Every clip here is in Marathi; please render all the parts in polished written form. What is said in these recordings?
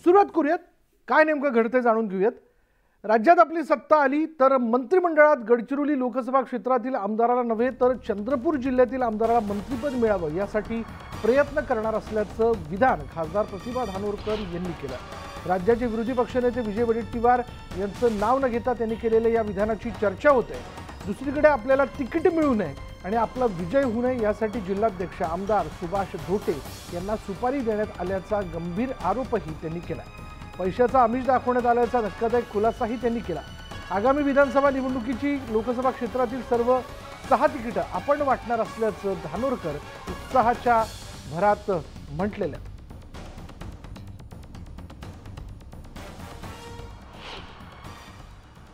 सुरुवात करूयात, काय नेमकं घडतंय जाणून घेऊयात। राज्यात आपली सत्ता आली तर मंत्रिमंडळात गडचिरोली लोकसभा क्षेत्रातील आमदाराला नव्हे तर चंद्रपूर जिल्ह्यातील आमदाराला मंत्रिपद मिळावं यासाठी प्रयत्न करणार असल्याचं विधान खासदार प्रतिभा धानोरकर यांनी केलं। राज्याचे विरोधी पक्षनेते विजय वडेट्टीवार यांचं नाव न घेता त्यांनी केलेल्या या विधानाची चर्चा होते। दुसरीकडे आपल्याला तिकीट मिळू नये आणि आपला विजय होऊ नये यासाठी जिल्हाध्यक्ष आमदार सुभाष धोटे यांना सुपारी देण्यात आल्याचा गंभीर आरोपही त्यांनी केला। पैशाचा आमिष दाखवण्यात आल्याचा धक्कादायक खुलासाही त्यांनी केला। आगामी विधानसभा निवडणुकीची लोकसभा क्षेत्रातील सर्व 6 तिकीट आपण वाटणार असल्याचं धानोरकर उत्साहाच्या भरात म्हटलेलं।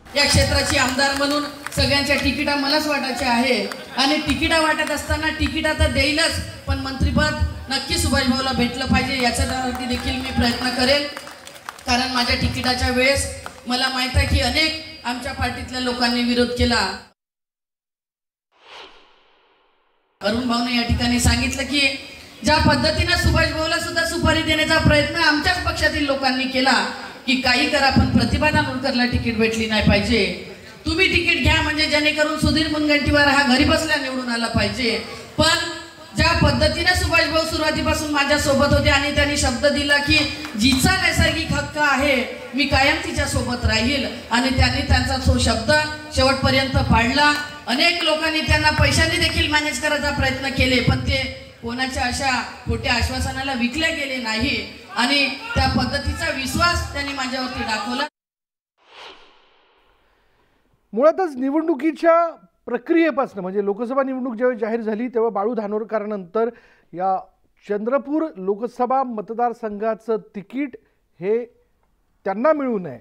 या क्षेत्राची आमदार म्हणून सगळ्यांच्या तिकिटा मलाच वाटायचे आहे आणि तिकिटा वाटत असताना तिकिटा तर देईलच, पण मंत्रिपद नक्की सुभाष भाऊला भेटलं पाहिजे याच्यासाठी देखील मी प्रयत्न करेल। कारण माझ्या तिकिटाच्या वेळेस मला माहित आहे की अनेक आमच्या पार्टीतल्या लोकांनी विरोध केला। अरुण भाऊने या ठिकाणी सांगितलं की ज्या पद्धतीने सुभाष भाऊला सुद्धा सुपारी देण्याचा प्रयत्न आमच्याच पक्षातील लोकांनी केला की काही करा पण प्रतिभा धानोरकरला तिकीट भेटली नाही पाहिजे, तुम्ही तिकीट घ्या म्हणजे जेणेकरून सुधीर मुनगंटीवार हा घरी बसल्या निवडून आला पाहिजे। पण ज्या पद्धतीने सुभाष भाऊ सुरुवातीपासून माझ्या सोबत होते आणि त्यांनी शब्द दिला की जिचा नैसर्गिक हक्क आहे मी कायम तिच्या सोबत राहील आणि त्यांनी त्यांचा तो शब्द शेवटपर्यंत पाळला। अनेक लोकांनी त्यांना पैशाने देखील मॅनेज करायचा प्रयत्न केले पण ते कोणाच्या अशा खोट्या आश्वासनाला विकले गेले नाही आणि त्या पद्धतीचा विश्वास त्यांनी माझ्यावरती दाखवला। मुळातच निवडणुकीच्या प्रक्रियेपासून म्हणजे लोकसभा निवडणूक जेव्हा जाहीर झाली तेव्हा बाळू धानोरकरांनंतर या चंद्रपूर लोकसभा मतदारसंघाचं तिकीट हे त्यांना मिळू नये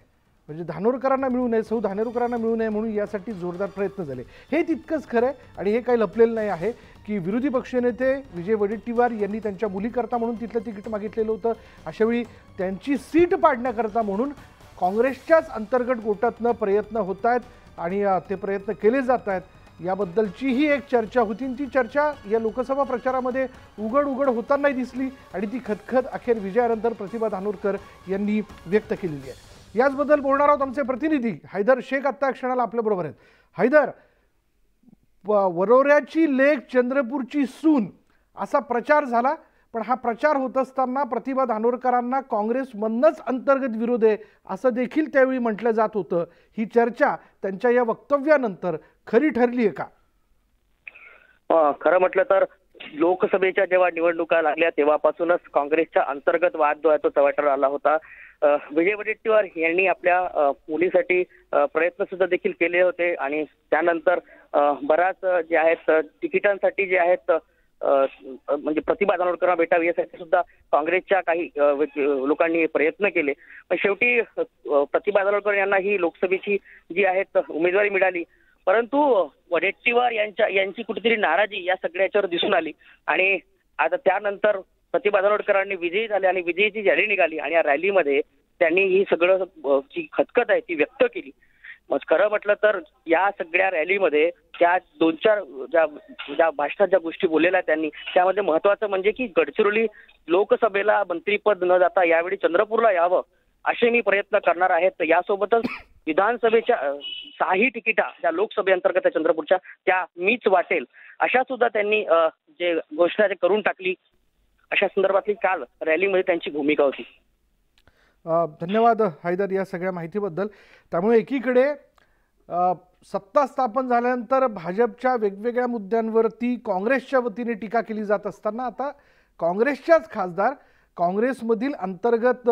म्हणजे धानोरकरांना मिळू नये, सौ धानोरकरांना मिळू नये म्हणून यासाठी जोरदार प्रयत्न झाले। हे तितकंच खरं आहे आणि हे काही लपलेलं नाही आहे की विरोधी पक्षनेते विजय वडेट्टीवार यांनी त्यांच्या मुलीकरता म्हणून तिथलं तिकीट मागितलेलं होतं। अशावेळी त्यांची सीट पाडण्याकरता म्हणून काँग्रेसच्याच अंतर्गत गोटातनं प्रयत्न होत आहेत आणि ते प्रयत्न केले जात आहेत याबद्दलची ही एक चर्चा होती। ती चर्चा या लोकसभा प्रचारामध्ये उघड होताना दिसली आणि ती खदखद अखेर विजयानंतर प्रतिभा धानोरकर यांनी व्यक्त केलेली आहे। याचबद्दल बोलणार आहोत आमचे प्रतिनिधी हैदर शेख आत्ता क्षणाला आपल्याबरोबर आहेत। हैदर, वरोऱ्याची लेक चंद्रपूरची सून असा प्रचार झाला पण हा प्रचार होत असताना प्रतिभा धानोरकरांना काँग्रेसमधनंच अंतर्गत विरोध आहे असं देखील त्यावेळी म्हटलं जात होतं। ही चर्चा त्यांच्या या वक्तव्यानंतर खरी ठरली आहे का? खरं म्हटलं तर लोकसभेच्या जेव्हा निवडणुका लागल्या तेव्हापासूनच काँग्रेसचा अंतर्गत वाद जो आहे तो चव्हाट्यावर आला होता। विजय वडेट्टीवार यांनी आपल्या मुलीसाठी प्रयत्न सुद्धा देखील केले होते आणि त्यानंतर बराच जे आहेत तिकिटांसाठी जे आहेत म्हणजे प्रतिभा धानोरकरांना भेटावी यासाठी सुद्धा काँग्रेसच्या काही लोकांनी प्रयत्न केले पण शेवटी प्रतिभा धानोरकर यांना ही लोकसभेची जी आहेत उमेदवारी मिळाली। परंतु वडेट्टीवार यांची कुठेतरी नाराजी या सगळ्याच्यावर दिसून आली आणि आता त्यानंतर प्रतिभा धानोरकरांनी विजयी झाले आणि विजयीची रॅली निघाली आणि या रॅलीमध्ये त्यांनी ही सगळं जी खतखत आहे ती व्यक्त केली। मग खरं म्हटलं तर या सगळ्या रॅलीमध्ये त्या 2-4 ज्या भाषणात ज्या गोष्टी बोललेल्या त्यांनी त्यामध्ये महत्वाचं म्हणजे की गडचिरोली लोकसभेला मंत्रीपद न जाता यावेळी चंद्रपूरला यावं असे मी प्रयत्न करणार आहेत। यासोबतच विधानसभेच्या 6 तिकिटा ज्या लोकसभेअंतर्गत चंद्रपूरच्या त्या मीच वाटेल अशा सुद्धा त्यांनी जे घोषणा करून टाकली अशा संदर्भातली काल रॅलीमध्ये त्यांची भूमिका होती। धन्यवाद हैदर या सगळ्या माहितीबद्दल। त्यामुळे एकीकडे सत्ता स्थापन झाल्यानंतर भाजपच्या वेगवेगळ्या मुद्द्यांवरती काँग्रेसच्या वतीने टीका केली जात असताना आता काँग्रेसच्याच खासदार काँग्रेसमधील अंतर्गत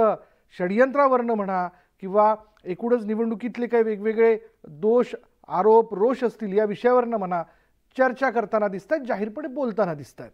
षडयंत्रावरनं म्हणा किंवा एकूणच निवडणुकीतले काही वेगवेगळे दोष आरोप रोष असतील या विषयावरनं म्हणा चर्चा करताना दिसत आहेत, जाहीरपणे बोलताना दिसत आहेत।